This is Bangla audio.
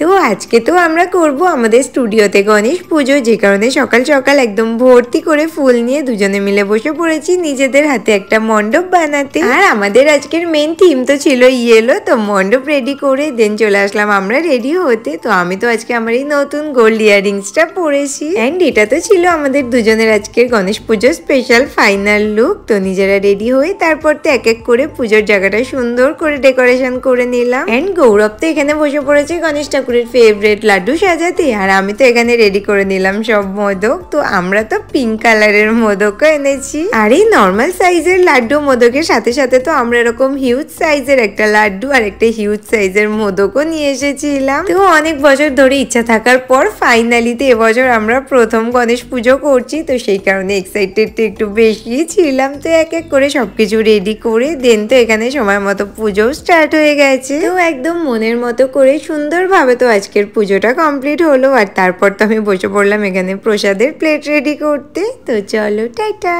তো আজকে তো আমরা করব আমাদের স্টুডিওতে গণেশ পুজো, যে কারণে সকাল সকাল একদম ভর্তি করে ফুল নিয়ে দুজনে মিলে বসে পড়েছি নিজেদের হাতে একটা মণ্ডপ বানাতে। আর আমাদের আজকের মেন থিম তো ছিল ইয়েলো, তো মণ্ডপ রেডি করে দেন চলে আসলাম আমরা রেডি হতে। তো আমি তো আজকে আমার এই নতুন গোল্ড ইয়ারিংসটা পরেছি, অ্যান্ড এটা তো ছিল আমাদের দুজনের আজকের গণেশ পুজোর স্পেশাল ফাইনাল লুক। তো নিজেরা রেডি হয়ে তারপর তো এক এক করে পুজোর জায়গাটা সুন্দর করে ডেকোরেশন করে নিলাম। অ্যান্ড গৌরব তো এখানে বসে পড়েছে গণেশ ঠাকুরের ফেভারিট লাড্ডু সাজাতে, আর আমি তো এখানে রেডি করে নিলাম সব মোদক। তো আমরা তো পিঙ্ক কালারের মোদকও এনেছি, আর এই নর্মাল সাইজের লাড্ডু মোদকের সাথে সাথে তো আমরা এরকম হিউজ সাইজের একটা লাড্ডু আর একটা হিউজ সাইজের মোদকও নিয়ে এসেছিলাম। তো অনেক বছর ধরে ইচ্ছা থাকার পর ফাইনালিতে এবছর আমরা প্রথম গণেশ পুজো করছি, তো সেই কারণে এক্সাইটেড তো একটু বেশি ছিলাম। তো এক এক করে সবকিছু রেডি করে দেন তো এখানে সময় মতো পুজো স্টার্ট হয়ে গেছে। তো একদম মনের মতো করে সুন্দরভাবে তো আজকের পুজোটা কমপ্লিট হলো, আর তারপর তো আমি বসে পড়লাম এখানে প্রসাদের প্লেট রেডি করতে। তো চলো টাটা।